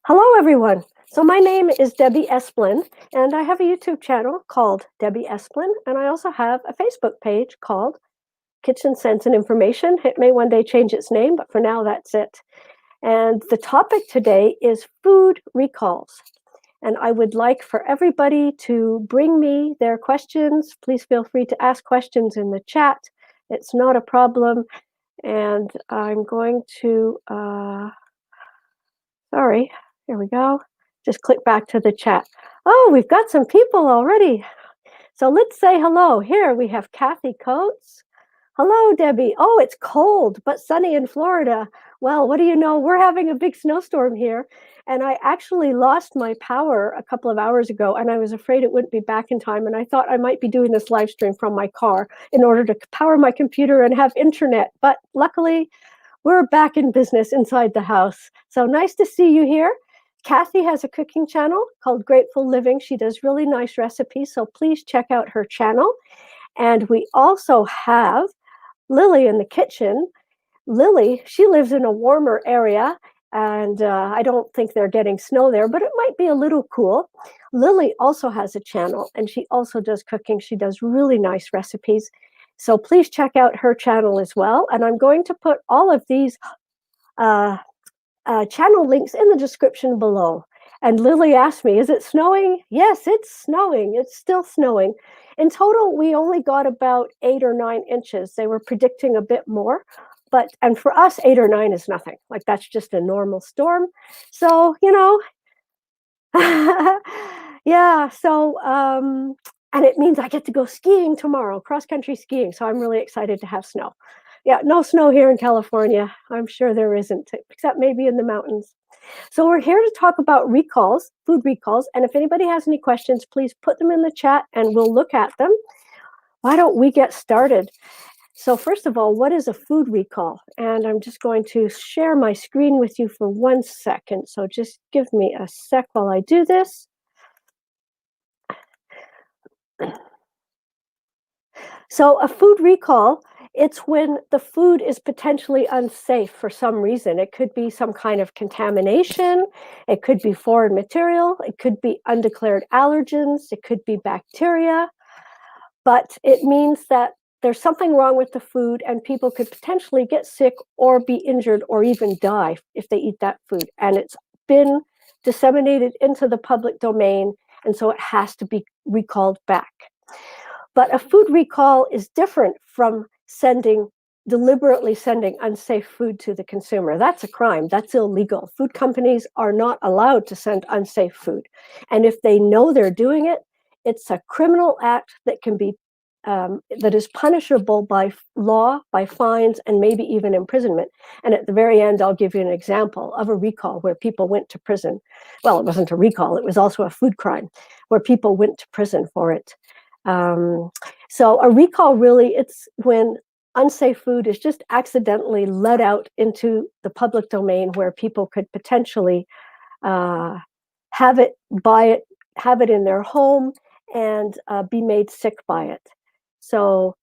Hello, everyone. So my name is Debbie Esplin, and I have a YouTube channel called Debbie Esplin, and I also have a Facebook page called Kitchen Sense and Information. It may one day change its name, but for now, that's it. And the topic today is food recalls. And I would like for everybody to bring me their questions. Please feel free to ask questions in the chat. It's not a problem. And I'm going to, sorry, here we go. Just click back to the chat. Oh, we've got some people already. So let's say hello. Here we have Kathy Coates. Hello, Debbie. Oh, it's cold, but sunny in Florida. Well, what do you know? We're having a big snowstorm here. And I actually lost my power a couple of hours ago, and I was afraid it wouldn't be back in time. And I thought I might be doing this live stream from my car in order to power my computer and have internet. But luckily, we're back in business inside the house. So nice to see you here. Kathy has a cooking channel called Grateful Living. She does really nice recipes, so please check out her channel. And we also have Lily in the kitchen. Lily, she lives in a warmer area, and I don't think they're getting snow there, but it might be a little cool. Lily also has a channel, and she also does cooking. She does really nice recipes. So please check out her channel as well. And I'm going to put all of these channel links in the description below. And Lily asked me, is it snowing? Yes, it's snowing. It's still snowing. In total, we only got about 8 or 9 inches. They were predicting a bit more. And for us, 8 or 9 is nothing. Like, that's just a normal storm. So, yeah. So, and it means I get to go skiing tomorrow, cross-country skiing. So I'm really excited to have snow. Yeah, no snow here in California. I'm sure there isn't, except maybe in the mountains. So we're here to talk about recalls, food recalls. And if anybody has any questions, please put them in the chat and we'll look at them. Why don't we get started? So first of all, what is a food recall? And I'm just going to share my screen with you for 1 second. So just give me a sec while I do this. So a food recall, it's when the food is potentially unsafe for some reason. It could be some kind of contamination. It could be foreign material. It could be undeclared allergens. It could be bacteria. But it means that there's something wrong with the food and people could potentially get sick or be injured or even die if they eat that food. And it's been disseminated into the public domain, and so it has to be recalled back. But a food recall is different from deliberately sending unsafe food to the consumer. That's a crime. That's illegal. Food companies are not allowed to send unsafe food. And if they know they're doing it, it's a criminal act that can be that is punishable by law, by fines, and maybe even imprisonment. And at the very end, I'll give you an example of a recall where people went to prison. Well, it wasn't a recall. It was also a food crime where people went to prison for it. So a recall really, it's when unsafe food is just accidentally let out into the public domain where people could potentially have it, buy it, have it in their home, and be made sick by it. So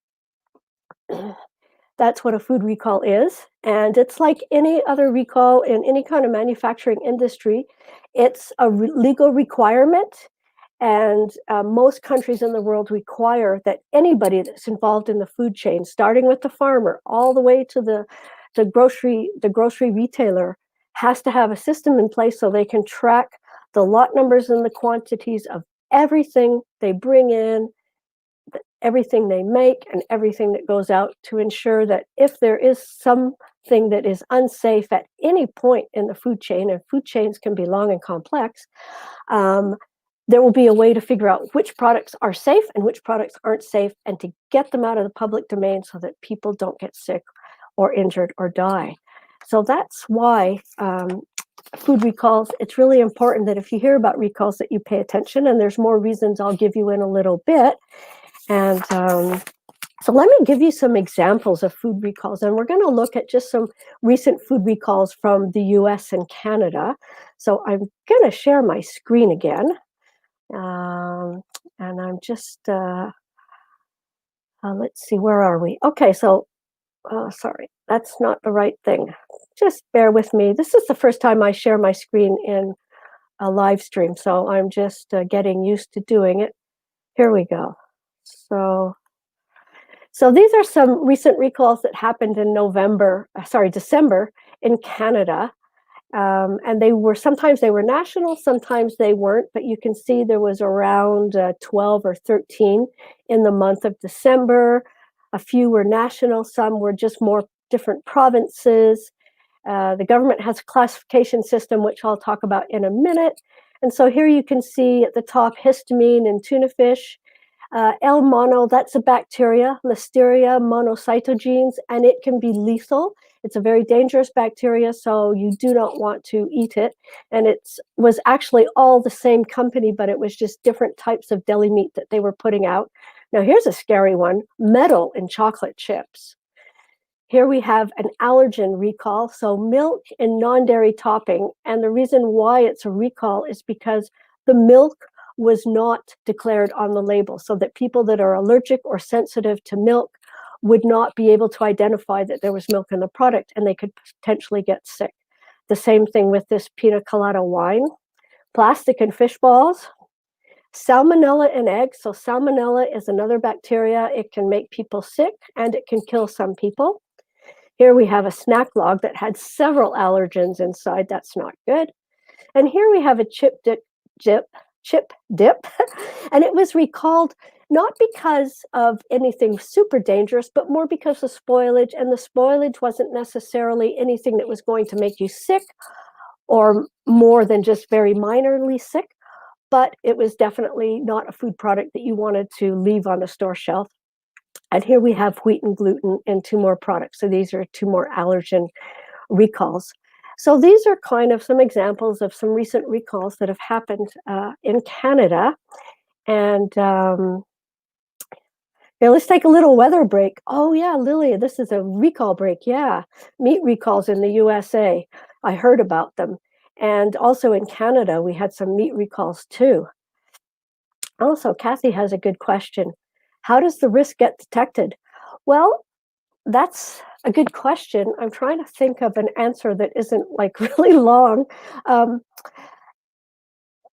that's what a food recall is. And it's like any other recall in any kind of manufacturing industry. It's a legal requirement. And most countries in the world require that anybody that's involved in the food chain, starting with the farmer all the way to the grocery retailer, has to have a system in place so they can track the lot numbers and the quantities of everything they bring in, everything they make, and everything that goes out, to ensure that if there is something that is unsafe at any point in the food chain, and food chains can be long and complex, there will be a way to figure out which products are safe and which products aren't safe, and to get them out of the public domain so that people don't get sick or injured or die. So that's why food recalls, it's really important that if you hear about recalls that you pay attention, and there's more reasons I'll give you in a little bit. And so let me give you some examples of food recalls, and we're going to look at just some recent food recalls from the US and Canada. So I'm going to share my screen again. And I'm just, let's see, where are we? Okay, so, sorry, that's not the right thing. Just bear with me. This is the first time I share my screen in a live stream, so I'm just getting used to doing it. Here we go. So these are some recent recalls that happened in December in Canada. And sometimes they were national, sometimes they weren't, but you can see there was around 12 or 13 in the month of December. A few were national, some were just more different provinces. The government has a classification system, which I'll talk about in a minute. And so here you can see at the top histamine in tuna fish. L. mono, that's a bacteria, Listeria monocytogenes, and it can be lethal. It's a very dangerous bacteria, so you do not want to eat it. And it was actually all the same company, but it was just different types of deli meat that they were putting out. Now, here's a scary one, metal in chocolate chips. Here we have an allergen recall, so milk and non-dairy topping. And the reason why it's a recall is because the milk was not declared on the label, so that people that are allergic or sensitive to milk would not be able to identify that there was milk in the product, and they could potentially get sick. The same thing with this pina colada wine. Plastic in fish balls. Salmonella in eggs. So salmonella is another bacteria. It can make people sick, and it can kill some people. Here we have a snack log that had several allergens inside. That's not good. And here we have a chip dip, and it was recalled not because of anything super dangerous, but more because of spoilage, and the spoilage wasn't necessarily anything that was going to make you sick or more than just very minorly sick, but it was definitely not a food product that you wanted to leave on the store shelf. And here we have wheat and gluten in two more products. So these are two more allergen recalls. So these are kind of some examples of some recent recalls that have happened in Canada. And here, let's take a little weather break. Oh yeah, Lily, this is a recall break. Yeah, meat recalls in the USA. I heard about them. And also in Canada, we had some meat recalls too. Also, Kathy has a good question. How does the risk get detected? Well, that's a good question. I'm trying to think of an answer that isn't like really long.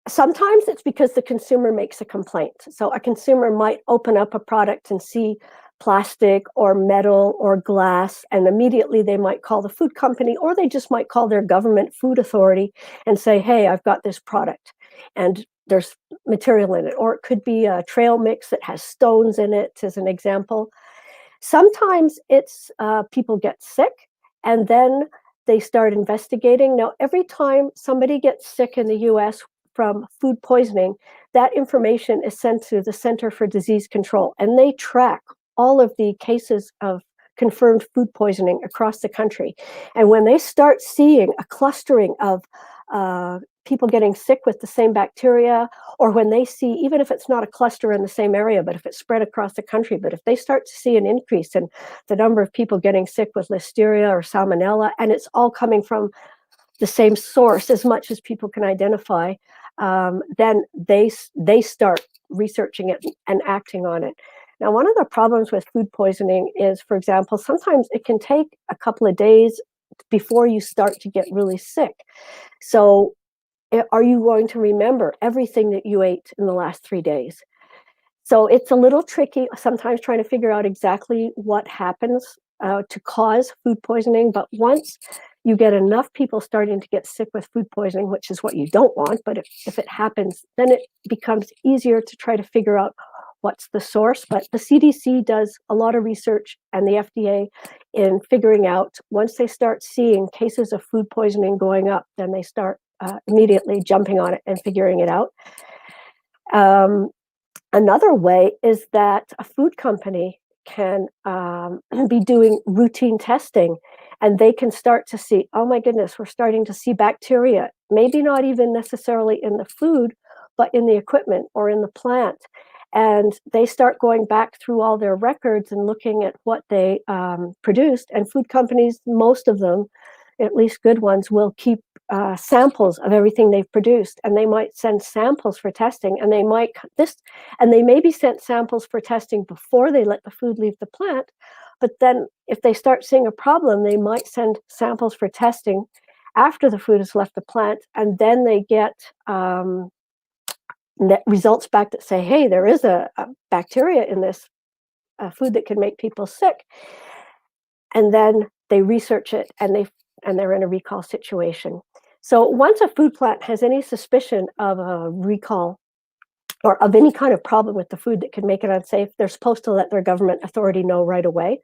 Sometimes it's because the consumer makes a complaint. So a consumer might open up a product and see plastic or metal or glass, and immediately they might call the food company, or they just might call their government food authority and say, hey, I've got this product and there's material in it. Or it could be a trail mix that has stones in it, as an example. Sometimes it's people get sick and then they start investigating. Now, every time somebody gets sick in the US from food poisoning, that information is sent to the Center for Disease Control, and they track all of the cases of confirmed food poisoning across the country. And when they start seeing a clustering of people getting sick with the same bacteria, or when they see, even if it's not a cluster in the same area, but if it's spread across the country, but if they start to see an increase in the number of people getting sick with Listeria or Salmonella, and it's all coming from the same source as much as people can identify, then they start researching it and acting on it. Now, one of the problems with food poisoning is, for example, sometimes it can take a couple of days before you start to get really sick. So are you going to remember everything that you ate in the last 3 days? So it's a little tricky sometimes trying to figure out exactly what happens to cause food poisoning. But once you get enough people starting to get sick with food poisoning, which is what you don't want, but if it happens, then it becomes easier to try to figure out what's the source. But the CDC does a lot of research, and the FDA, in figuring out, once they start seeing cases of food poisoning going up, then they start immediately jumping on it and figuring it out. Another way is that a food company can be doing routine testing, and they can start to see, oh my goodness, we're starting to see bacteria, maybe not even necessarily in the food, but in the equipment or in the plant. And they start going back through all their records and looking at what they produced. And food companies, most of them, at least good ones, will keep samples of everything they've produced, and they might send samples for testing, and they maybe sent samples for testing before they let the food leave the plant. But then if they start seeing a problem, they might send samples for testing after the food has left the plant, and then they get results back that say, hey, there is a bacteria in this food that can make people sick. And then they research it, and they're in a recall situation. So once a food plant has any suspicion of a recall or of any kind of problem with the food that could make it unsafe, they're supposed to let their government authority know right away.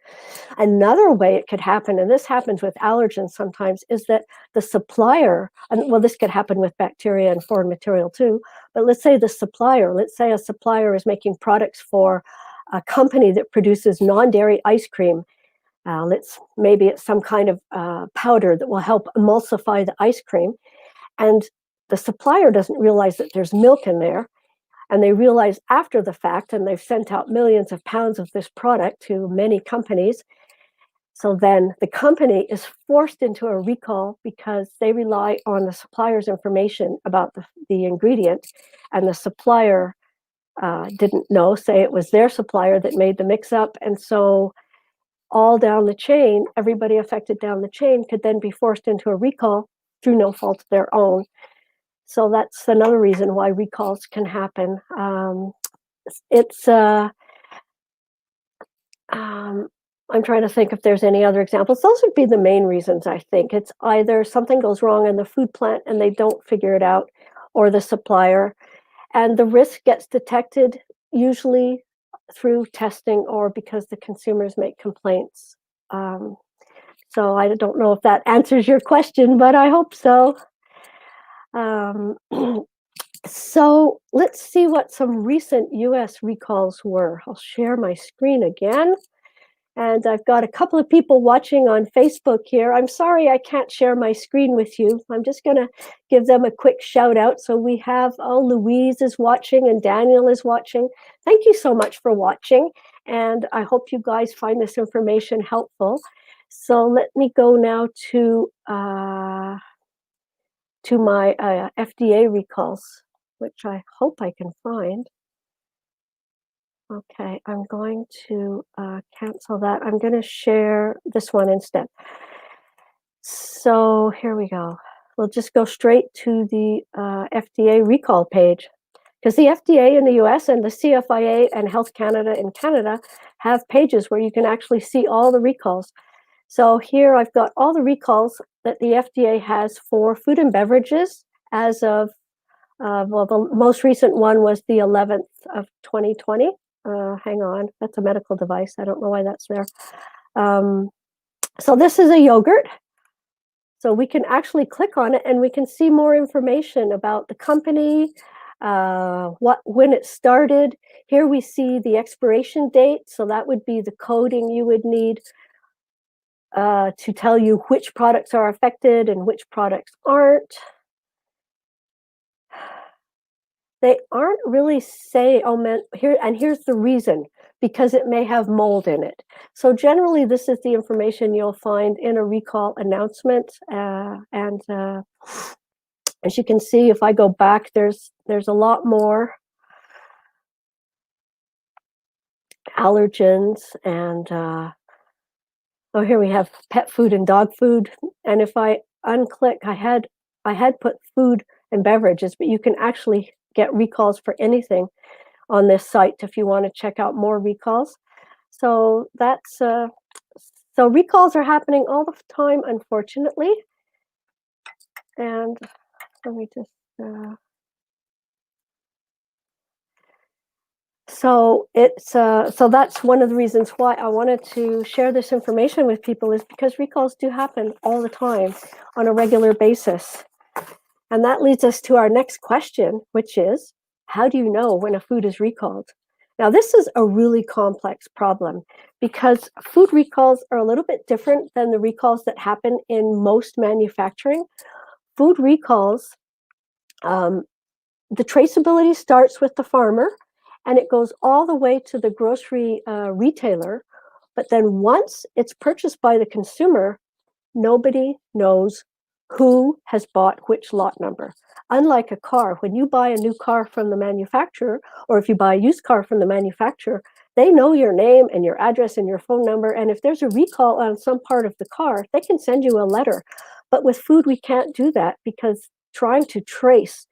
Another way it could happen, and this happens with allergens sometimes, is that the supplier, and well, this could happen with bacteria and foreign material too, but let's say a supplier is making products for a company that produces non-dairy ice cream. Maybe it's some kind of powder that will help emulsify the ice cream, and the supplier doesn't realize that there's milk in there, and they realize after the fact, and they've sent out millions of pounds of this product to many companies. So then the company is forced into a recall because they rely on the supplier's information about the ingredient, and the supplier didn't know, say it was their supplier that made the mix-up, and so all down the chain, everybody affected down the chain could then be forced into a recall through no fault of their own. So that's another reason why recalls can happen. I'm trying to think if there's any other examples. Those would be the main reasons, I think. It's either something goes wrong in the food plant and they don't figure it out, or the supplier, and the risk gets detected usually through testing or because the consumers make complaints. So I don't know if that answers your question, but I hope so. So let's see what some recent US recalls were. I'll share my screen again. And I've got a couple of people watching on Facebook here. I'm sorry I can't share my screen with you. I'm just going to give them a quick shout out. So we have, Louise is watching and Daniel is watching. Thank you so much for watching. And I hope you guys find this information helpful. So let me go now to my FDA recalls, which I hope I can find. Okay, I'm going to cancel that. I'm going to share this one instead. So here we go. We'll just go straight to the FDA recall page, because the FDA in the US and the CFIA and Health Canada in Canada have pages where you can actually see all the recalls. So here I've got all the recalls that the FDA has for food and beverages as of, well, the most recent one was the 11th of 2020. Hang on, that's a medical device. I don't know why that's there. So this is a yogurt. So we can actually click on it and we can see more information about the company, when it started. Here we see the expiration date. So that would be the coding you would need to tell you which products are affected and which products aren't. They aren't really saying, oh man, here's the reason, because it may have mold in it. So generally, this is the information you'll find in a recall announcement. And as you can see, if I go back, there's a lot more allergens, and oh, here we have pet food and dog food. And if I unclick, I had put food and beverages, but you can actually get recalls for anything on this site if you want to check out more recalls. So that's so recalls are happening all the time, unfortunately. And let me just so that's one of the reasons why I wanted to share this information with people, is because recalls do happen all the time on a regular basis. And that leads us to our next question, which is, how do you know when a food is recalled? Now, this is a really complex problem because food recalls are a little bit different than the recalls that happen in most manufacturing. Food recalls, the traceability starts with the farmer and it goes all the way to the grocery retailer. But then once it's purchased by the consumer, nobody knows who has bought which lot number. Unlike a car, when you buy a new car from the manufacturer, or if you buy a used car from the manufacturer, they know your name and your address and your phone number. And if there's a recall on some part of the car, they can send you a letter. But with food, we can't do that because trying to trace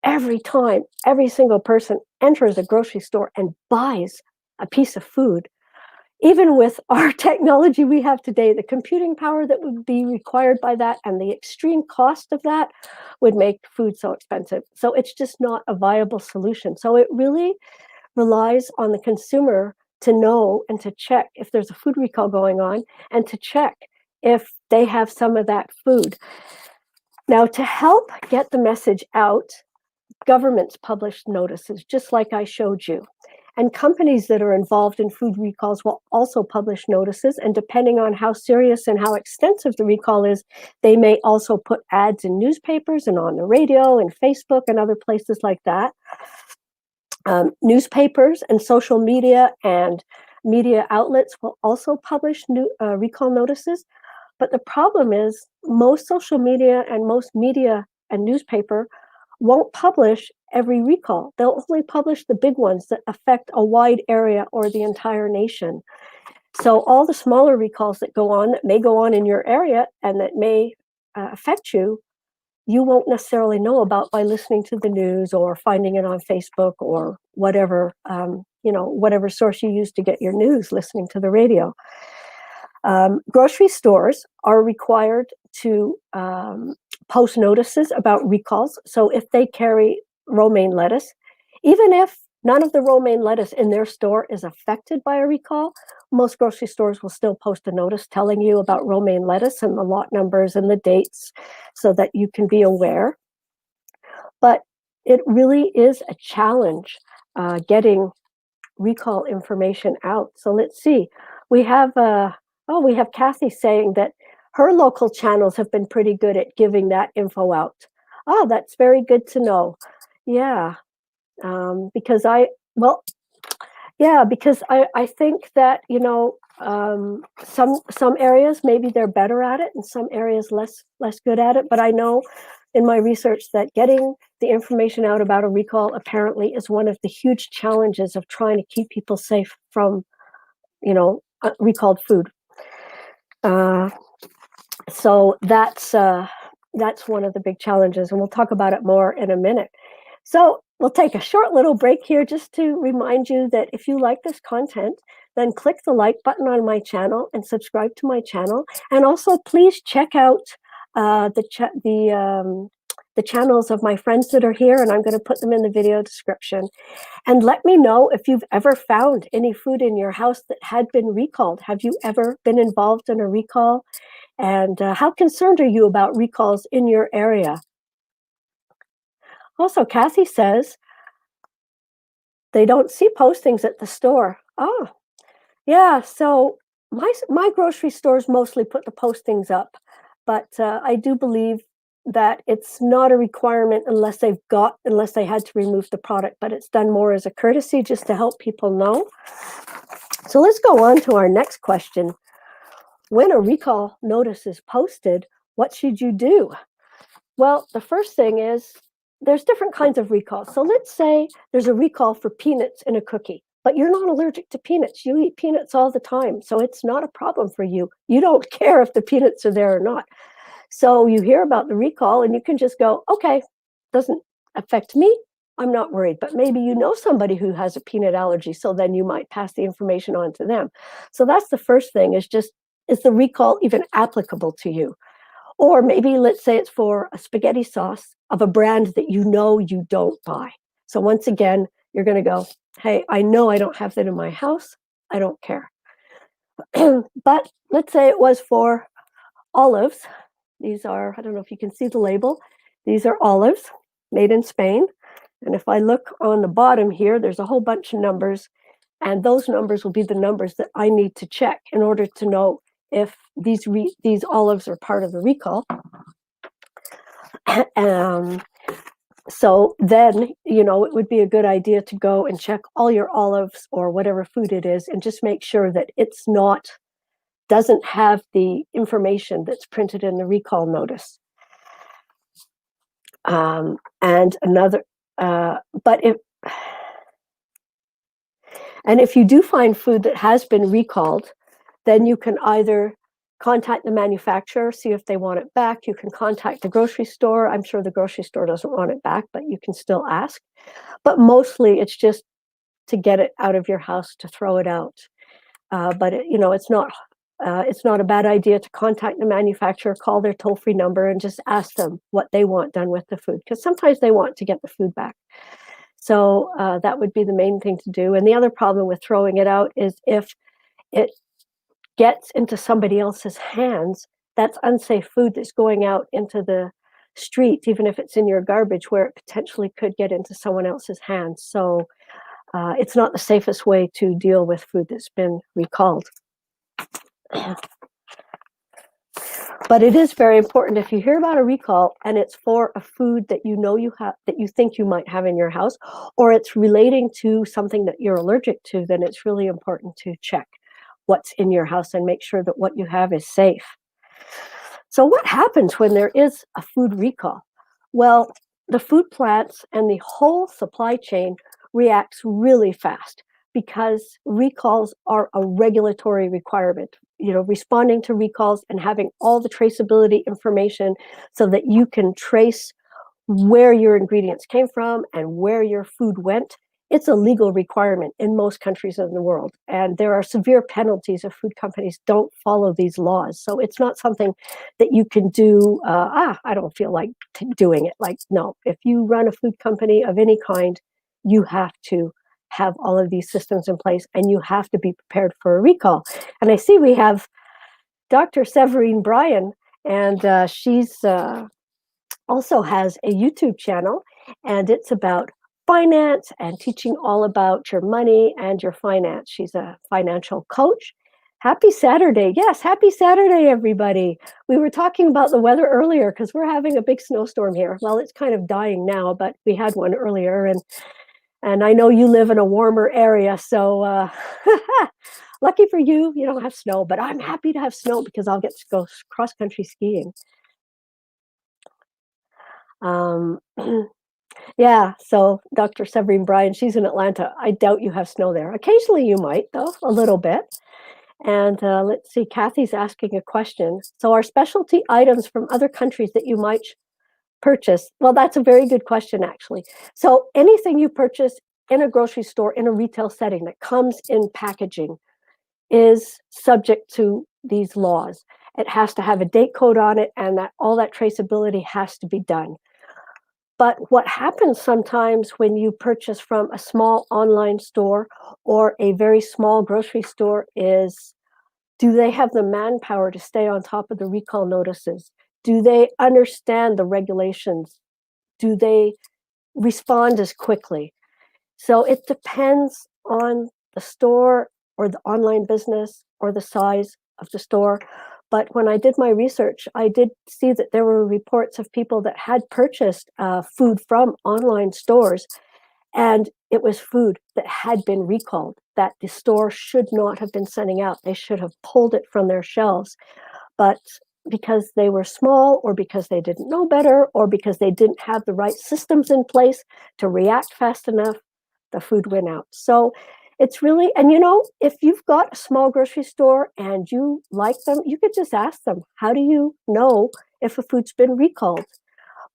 every time every single person enters a grocery store and buys a piece of food, even with our technology we have today, the computing power that would be required by that and the extreme cost of that would make food so expensive. So it's just not a viable solution. So it really relies on the consumer to know and to check if there's a food recall going on and to check if they have some of that food. Now, to help get the message out, governments publish notices, just like I showed you. And companies that are involved in food recalls will also publish notices. And depending on how serious and how extensive the recall is, they may also put ads in newspapers and on the radio and Facebook and other places like that. Newspapers and social media and media outlets will also publish recall notices. But the problem is most social media and most media and newspaper won't publish every recall. They'll only publish the big ones that affect a wide area or the entire nation. So all the smaller recalls that may go on in your area and that may affect you, you won't necessarily know about by listening to the news or finding it on Facebook or whatever, whatever source you use to get your news, listening to the radio. Grocery stores are required to post notices about recalls. So if they carry romaine lettuce, even if none of the romaine lettuce in their store is affected by a recall, most grocery stores will still post a notice telling you about romaine lettuce and the lot numbers and the dates so that you can be aware. But it really is a challenge getting recall information out. So let's see. We have Kathy saying that her local channels have been pretty good at giving that info out. Oh, that's very good to know. Yeah, because I think that some areas maybe they're better at it and some areas less good at it. But I know in my research that getting the information out about a recall apparently is one of the huge challenges of trying to keep people safe from recalled food. So that's one of the big challenges, and we'll talk about it more in a minute. So we'll take a short little break here just to remind you that if you like this content, then click the like button on my channel and subscribe to my channel. And also please check out the channels of my friends that are here, and I'm going to put them in the video description. And let me know if you've ever found any food in your house that had been recalled. Have you ever been involved in a recall? And how concerned are you about recalls in your area? Also, Kathy says they don't see postings at the store. Oh, yeah. So my grocery stores mostly put the postings up, but I do believe that it's not a requirement unless they had to remove the product, but it's done more as a courtesy just to help people know. So let's go on to our next question. When a recall notice is posted, what should you do? Well, the first thing is there's different kinds of recalls. So let's say there's a recall for peanuts in a cookie, but you're not allergic to peanuts. You eat peanuts all the time, so it's not a problem for you. You don't care if the peanuts are there or not. So you hear about the recall and you can just go, okay, doesn't affect me. I'm not worried. But maybe you know somebody who has a peanut allergy, so then you might pass the information on to them. So that's the first thing, is the recall even applicable to you? Or maybe let's say it's for a spaghetti sauce of a brand that you know you don't buy. So once again, you're going to go, hey, I know I don't have that in my house. I don't care. But let's say it was for olives. These are, I don't know if you can see the label. These are olives made in Spain. And if I look on the bottom here, there's a whole bunch of numbers. And those numbers will be the numbers that I need to check in order to know if these olives are part of the recall. So then, it would be a good idea to go and check all your olives or whatever food it is and just make sure that doesn't have the information that's printed in the recall notice. If you do find food that has been recalled, then you can either contact the manufacturer, see if they want it back. You can contact the grocery store. I'm sure the grocery store doesn't want it back, but you can still ask. But mostly it's just to get it out of your house, to throw it out. But it's not a bad idea to contact the manufacturer, call their toll-free number, and just ask them what they want done with the food, because sometimes they want to get the food back. So that would be the main thing to do. And the other problem with throwing it out is if it gets into somebody else's hands, that's unsafe food that's going out into the street, even if it's in your garbage, where it potentially could get into someone else's hands. So it's not the safest way to deal with food that's been recalled. But it is very important, if you hear about a recall and it's for a food that you know you have, that you think you might have in your house, or it's relating to something that you're allergic to, then it's really important to check what's in your house and make sure that what you have is safe. So what happens when there is a food recall? Well, the food plants and the whole supply chain reacts really fast, because recalls are a regulatory requirement. Responding to recalls and having all the traceability information so that you can trace where your ingredients came from and where your food went. It's a legal requirement in most countries in the world, and there are severe penalties if food companies don't follow these laws. So it's not something that you can do, I don't feel like doing it. Like, no, if you run a food company of any kind, you have to have all of these systems in place, and you have to be prepared for a recall. And I see we have Dr. Severine Bryan, and she's also has a YouTube channel, and it's about finance and teaching all about your money and your finance. She's a financial coach. Happy Saturday. Yes, happy Saturday, everybody. We were talking about the weather earlier because we're having a big snowstorm here. Well, it's kind of dying now, but we had one earlier, and I know you live in a warmer area, so lucky for you, you don't have snow, but I'm happy to have snow because I'll get to go cross-country skiing. Yeah, so Dr. Severine Bryan, she's in Atlanta. I doubt you have snow there. Occasionally you might, though, a little bit. And let's see, Kathy's asking a question. So are specialty items from other countries that you might purchase? Well, that's a very good question, actually. So anything you purchase in a grocery store, in a retail setting that comes in packaging is subject to these laws. It has to have a date code on it, and all that traceability has to be done. But what happens sometimes when you purchase from a small online store or a very small grocery store is, do they have the manpower to stay on top of the recall notices? Do they understand the regulations? Do they respond as quickly? So it depends on the store or the online business or the size of the store. But when I did my research, I did see that there were reports of people that had purchased food from online stores, and it was food that had been recalled, that the store should not have been sending out. They should have pulled it from their shelves. But because they were small, or because they didn't know better, or because they didn't have the right systems in place to react fast enough, the food went out. So it's really, and if you've got a small grocery store and you like them, you could just ask them, how do you know if a food's been recalled?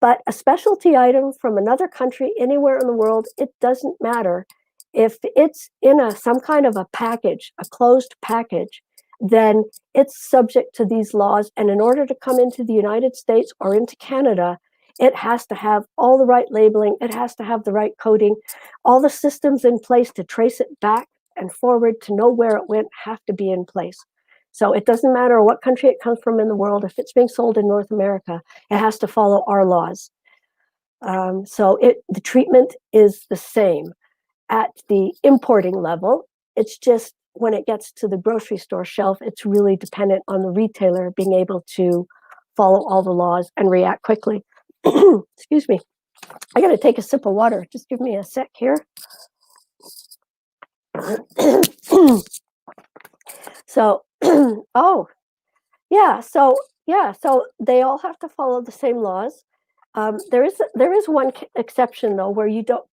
But a specialty item from another country, anywhere in the world, it doesn't matter. If it's in some kind of a package, a closed package, then it's subject to these laws. And in order to come into the United States or into Canada, it has to have all the right labeling. It has to have the right coding. All the systems in place to trace it back and forward to know where it went have to be in place. So it doesn't matter what country it comes from in the world. If it's being sold in North America, it has to follow our laws. So the treatment is the same at the importing level. It's just when it gets to the grocery store shelf, it's really dependent on the retailer being able to follow all the laws and react quickly. Excuse me. I got to take a sip of water. Just give me a sec here. So, so they all have to follow the same laws. There is one exception though, where you don't,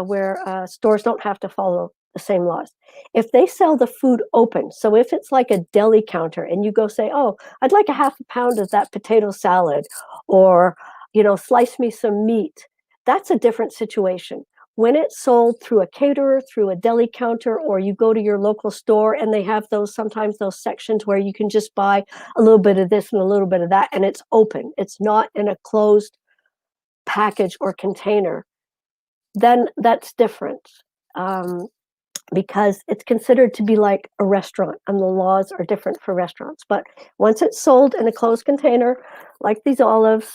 where stores don't have to follow the same laws. If they sell the food open, so if it's like a deli counter and you go say, oh, I'd like a half a pound of that potato salad, or, slice me some meat, that's a different situation. When it's sold through a caterer, through a deli counter, or you go to your local store and they have sometimes those sections where you can just buy a little bit of this and a little bit of that, and it's open, it's not in a closed package or container, then that's different. Because it's considered to be like a restaurant, and the laws are different for restaurants. But once it's sold in a closed container, like these olives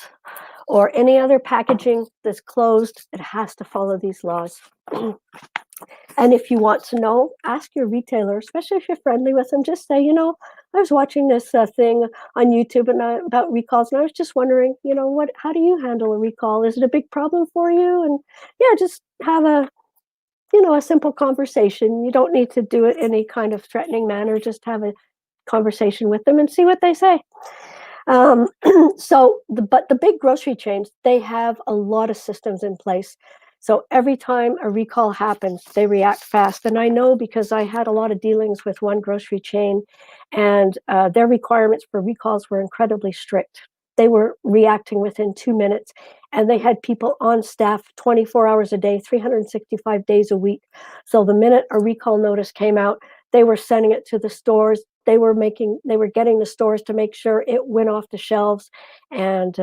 or any other packaging that's closed, it has to follow these laws. And if you want to know, ask your retailer, especially if you're friendly with them, just say, I was watching this thing on YouTube about recalls, and I was just wondering, how do you handle a recall? Is it a big problem for you? And yeah, just have a simple conversation. You don't need to do it in any kind of threatening manner. Just have a conversation with them and see what they say. But the big grocery chains, they have a lot of systems in place. So every time a recall happens, they react fast. And I know because I had a lot of dealings with one grocery chain, and their requirements for recalls were incredibly strict. They were reacting within 2 minutes, and they had people on staff 24 hours a day, 365 days a week. So the minute a recall notice came out, they were sending it to the stores. They were getting the stores to make sure it went off the shelves. And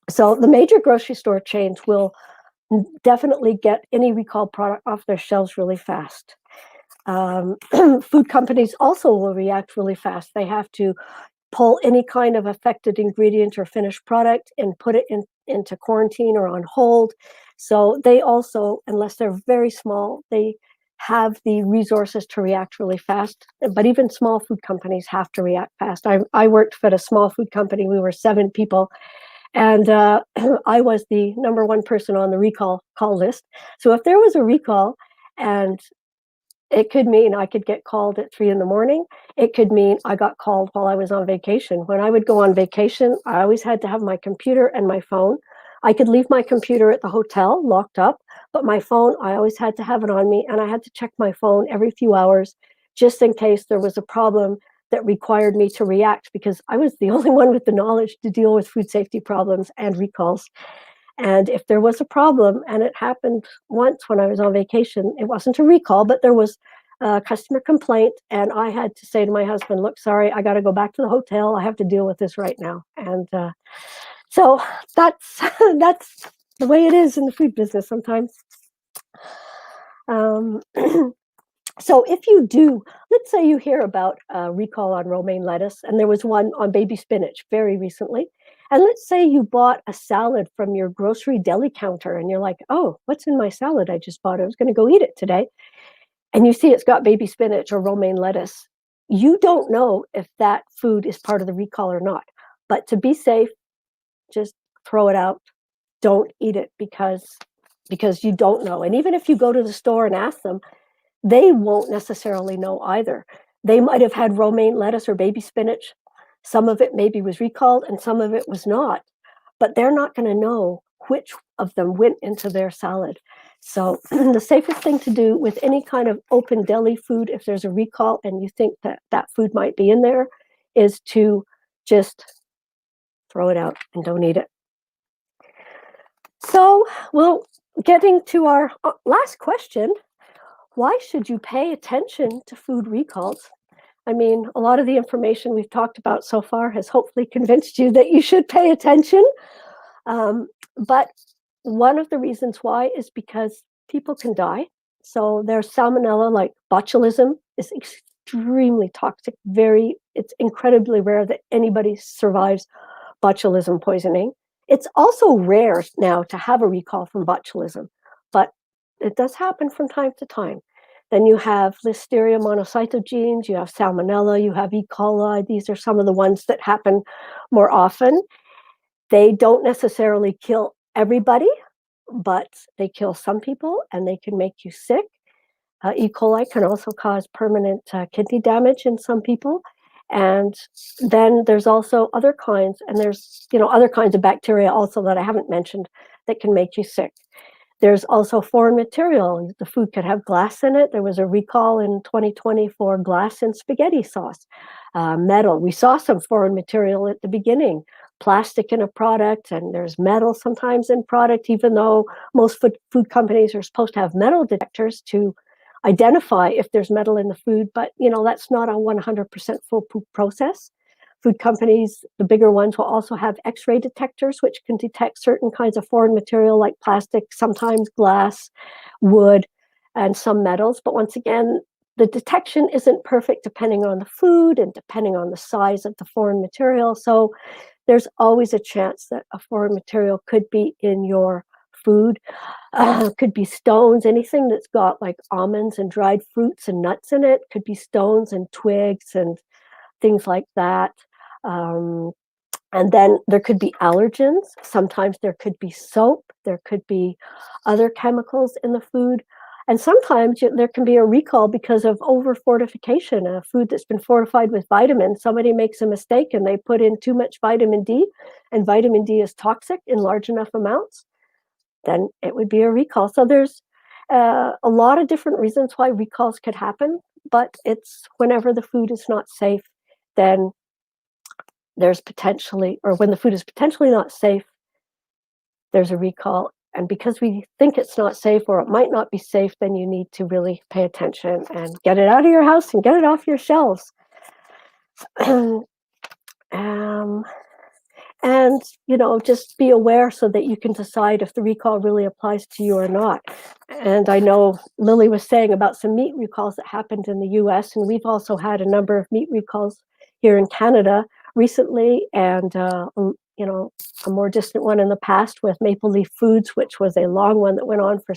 so the major grocery store chains will definitely get any recall product off their shelves really fast. Food companies also will react really fast. They have to pull any kind of affected ingredient or finished product and put it into quarantine or on hold. So they also, unless they're very small, they have the resources to react really fast. But even small food companies have to react fast. I worked for a small food company. We were 7 people. And I was the number 1 person on the recall call list. So if there was a recall, and it could mean I could get called at 3 a.m. It could mean I got called while I was on vacation. When I would go on vacation, I always had to have my computer and my phone. I could leave my computer at the hotel locked up, but my phone, I always had to have it on me, and I had to check my phone every few hours just in case there was a problem that required me to react, because I was the only one with the knowledge to deal with food safety problems and recalls. And if there was a problem, and it happened once when I was on vacation, it wasn't a recall, but there was a customer complaint, and I had to say to my husband, look, sorry, I got to go back to the hotel. I have to deal with this right now. And so that's the way it is in the food business sometimes. So if you do, let's say you hear about a recall on romaine lettuce, and there was one on baby spinach very recently. And let's say you bought a salad from your grocery deli counter, and you're like, oh, what's in my salad I just bought? I was going to go eat it today. And you see it's got baby spinach or romaine lettuce. You don't know if that food is part of the recall or not. But to be safe, just throw it out. Don't eat it because you don't know. And even if you go to the store and ask them, they won't necessarily know either. They might have had romaine lettuce or baby spinach. Some of it maybe was recalled and some of it was not, but they're not going to know which of them went into their salad. So the safest thing to do with any kind of open deli food, if there's a recall and you think that that food might be in there, is to just throw it out and don't eat it. So, getting to our last question, why should you pay attention to food recalls? I mean, a lot of the information we've talked about so far has hopefully convinced you that you should pay attention. But one of the reasons why is because people can die. So there's salmonella, like botulism, is extremely toxic. It's incredibly rare that anybody survives botulism poisoning. It's also rare now to have a recall from botulism, but it does happen from time to time. Then you have Listeria monocytogenes, you have Salmonella, you have E. coli. These are some of the ones that happen more often. They don't necessarily kill everybody, but they kill some people and they can make you sick. E. coli can also cause permanent kidney damage in some people. And then there's also other kinds, and there's other kinds of bacteria also that I haven't mentioned that can make you sick. There's also foreign material. The food could have glass in it. There was a recall in 2020 for glass in spaghetti sauce. Metal. We saw some foreign material at the beginning. Plastic in a product, and there's metal sometimes in product, even though most food companies are supposed to have metal detectors to identify if there's metal in the food, but that's not a 100% foolproof process. Food companies, the bigger ones, will also have X-ray detectors, which can detect certain kinds of foreign material like plastic, sometimes glass, wood, and some metals. But once again, the detection isn't perfect depending on the food and depending on the size of the foreign material. So there's always a chance that a foreign material could be in your food. Could be stones, anything that's got like almonds and dried fruits and nuts in it, could be stones and twigs and things like that. Um, and then there could be allergens. Sometimes there could be soap. There could be other chemicals in the food. And sometimes there can be a recall because of over fortification, a food that's been fortified with vitamins. Somebody makes a mistake and they put in too much vitamin D, and vitamin D is toxic in large enough amounts, then it would be a recall. So there's a lot of different reasons why recalls could happen, but it's whenever the food is not safe, then there's potentially, or when the food is potentially not safe, there's a recall. And because we think it's not safe or it might not be safe, then you need to really pay attention and get it out of your house and get it off your shelves. um, and just be aware so that you can decide if the recall really applies to you or not. And I know Lily was saying about some meat recalls that happened in the US, and we've also had a number of meat recalls here in Canada recently, and a more distant one in the past with Maple Leaf Foods, which was a long one that went on for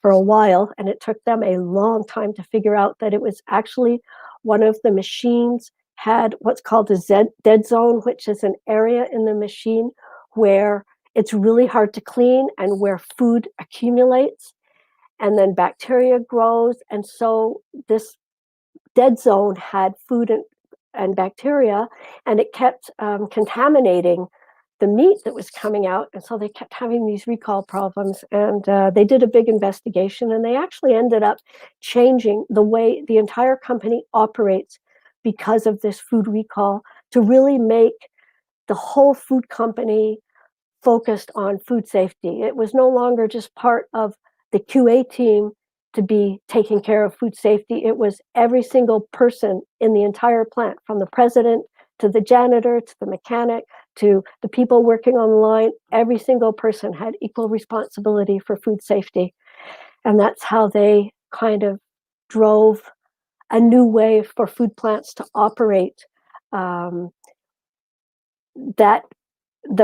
a while, and it took them a long time to figure out that it was actually one of the machines had what's called a dead zone, which is an area in the machine where it's really hard to clean and where food accumulates and then bacteria grows. And so this dead zone had food and bacteria, and it kept contaminating the meat that was coming out. And so they kept having these recall problems, and they did a big investigation, and they actually ended up changing the way the entire company operates because of this food recall, to really make the whole food company focused on food safety. It was no longer just part of the QA team to be taking care of food safety. It was every single person in the entire plant, from the president to the janitor to the mechanic to the people working on the line. Every single person had equal responsibility for food safety. And that's how they kind of drove a new way for food plants to operate, that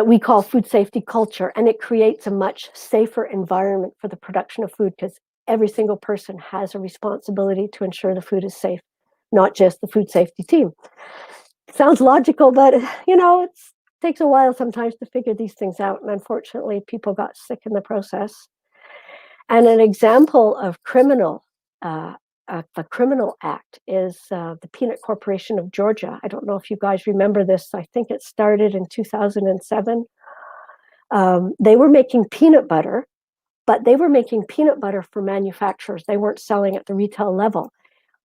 we call food safety culture. And it creates a much safer environment for the production of food, because every single person has a responsibility to ensure the food is safe, not just the food safety team. Sounds logical, but it takes a while sometimes to figure these things out. And unfortunately, people got sick in the process. And an example of the criminal act is the Peanut Corporation of Georgia. I don't know if you guys remember this. I think it started in 2007. They were making peanut butter, but they were making peanut butter for manufacturers. They weren't selling at the retail level.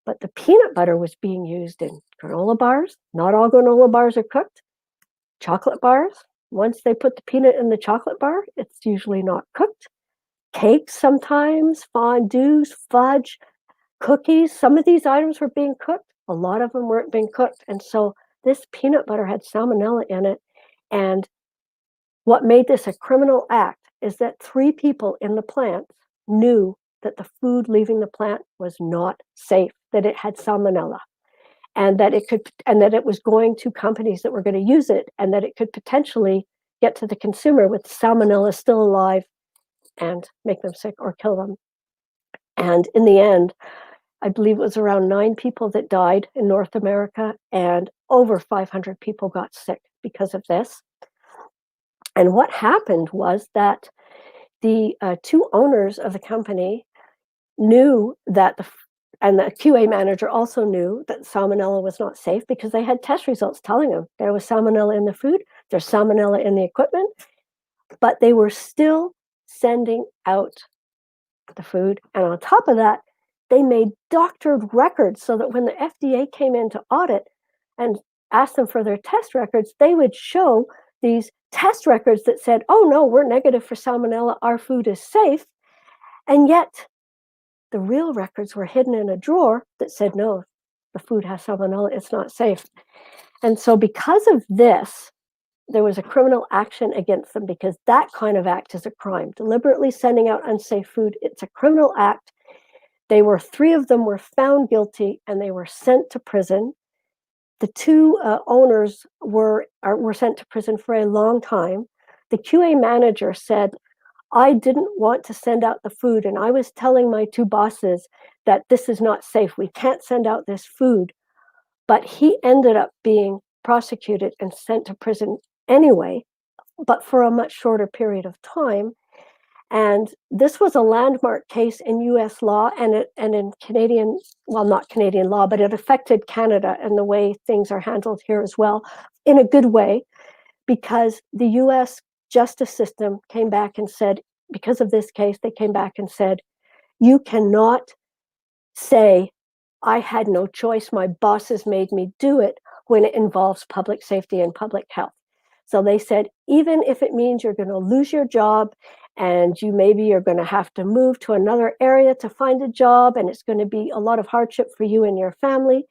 But the peanut butter was being used in granola bars. Not all granola bars are cooked. Chocolate bars, once they put the peanut in the chocolate bar, it's usually not cooked. Cakes sometimes, fondues, fudge, cookies, some of these items were being cooked. A lot of them weren't being cooked. And so this peanut butter had salmonella in it. And what made this a criminal act is that 3 people in the plant knew that the food leaving the plant was not safe, that it had salmonella, and that it was going to companies that were going to use it, and that it could potentially get to the consumer with salmonella still alive and make them sick or kill them. And in the end, I believe it was around 9 people that died in North America, and over 500 people got sick because of this. And what happened was that the 2 owners of the company knew that and the QA manager also knew that salmonella was not safe, because they had test results telling them there was salmonella in the food, there's salmonella in the equipment, but they were still sending out the food. And on top of that, they made doctored records so that when the FDA came in to audit and asked them for their test records, they would show these test records that said, oh no, we're negative for salmonella, our food is safe. And yet the real records were hidden in a drawer that said, no, the food has salmonella, it's not safe. And so because of this, there was a criminal action against them, because that kind of act is a crime. Deliberately sending out unsafe food, it's a criminal act. Three of them were found guilty and they were sent to prison. The two owners were sent to prison for a long time. The QA manager said, I didn't want to send out the food, and I was telling my two bosses that this is not safe. We can't send out this food. But he ended up being prosecuted and sent to prison anyway, but for a much shorter period of time. And this was a landmark case in US law and in Canadian, well, not Canadian law, but it affected Canada and the way things are handled here as well, in a good way, because the US justice system came back and said, because of this case, they came back and said, you cannot say, I had no choice, my bosses made me do it, when it involves public safety and public health. So they said, even if it means you're going to lose your job and you're going to have to move to another area to find a job, and it's going to be a lot of hardship for you and your family,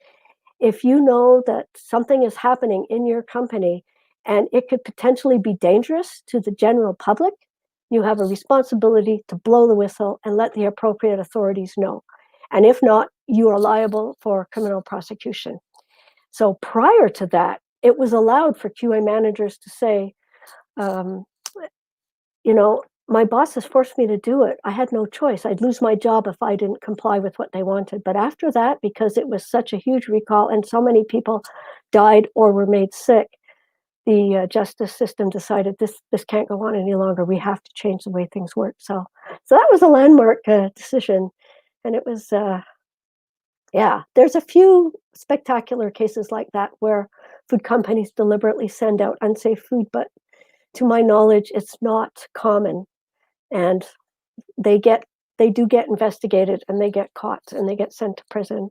if you know that something is happening in your company and it could potentially be dangerous to the general public, you have a responsibility to blow the whistle and let the appropriate authorities know. And if not, you are liable for criminal prosecution. So prior to that, it was allowed for QA managers to say, my bosses forced me to do it. I had no choice. I'd lose my job if I didn't comply with what they wanted. But after that, because it was such a huge recall and so many people died or were made sick, the justice system decided this can't go on any longer. We have to change the way things work. So that was a landmark decision. And it was, there's a few spectacular cases like that where food companies deliberately send out unsafe food, but to my knowledge, it's not common. And they do get investigated and they get caught and they get sent to prison.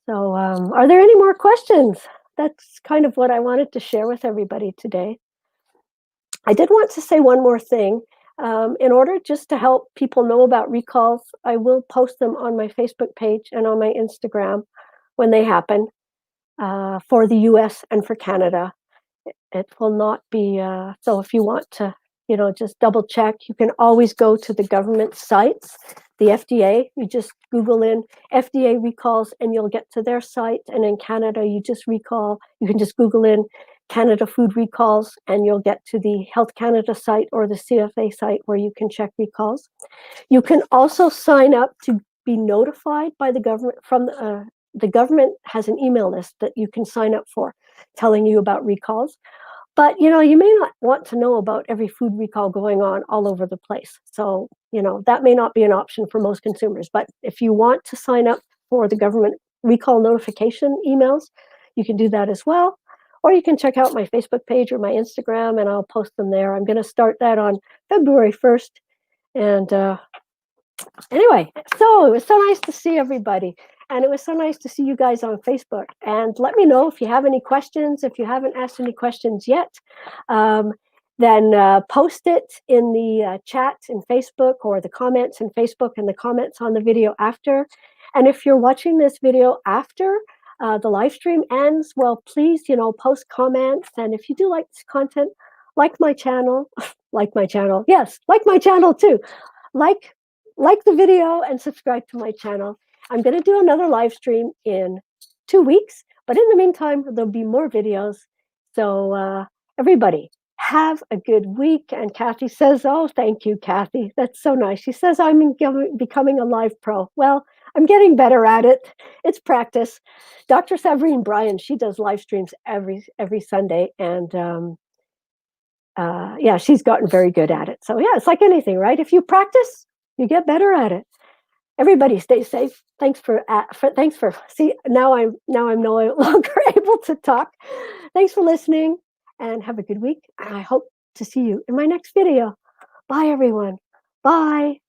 So are there any more questions? That's kind of what I wanted to share with everybody today. I did want to say one more thing. In order just to help people know about recalls, I will post them on my Facebook page and on my Instagram when they happen, for the US and for Canada. It will not be, so if you want to, just double check, you can always go to the government sites, the FDA, you just Google in FDA recalls and you'll get to their site. And in Canada, you can just Google in Canada food recalls and you'll get to the Health Canada site or the CFA site where you can check recalls. You can also sign up to be notified by the government the government has an email list that you can sign up for telling you about recalls. But, you may not want to know about every food recall going on all over the place. So, that may not be an option for most consumers. But if you want to sign up for the government recall notification emails, you can do that as well. Or you can check out my Facebook page or my Instagram and I'll post them there. I'm going to start that on February 1st. And anyway, so it was so nice to see everybody. And it was so nice to see you guys on Facebook. And let me know if you have any questions. If you haven't asked any questions yet, then post it in the chat in Facebook or the comments in Facebook and the comments on the video after. And if you're watching this video after the live stream ends, well, please, post comments. And if you do like this content, like my channel, yes, like my channel too. Like the video and subscribe to my channel. I'm going to do another live stream in 2 weeks, but in the meantime, there'll be more videos. So everybody, have a good week. And Kathy says, oh, thank you, Kathy. That's so nice. She says, I'm becoming a live pro. Well, I'm getting better at it. It's practice. Dr. Severine Bryan, she does live streams every Sunday. And she's gotten very good at it. So it's like anything, right? If you practice, you get better at it. Everybody stay safe. Thanks for see, now I'm no longer able to talk. Thanks for listening and have a good week. And I hope to see you in my next video. Bye everyone. Bye.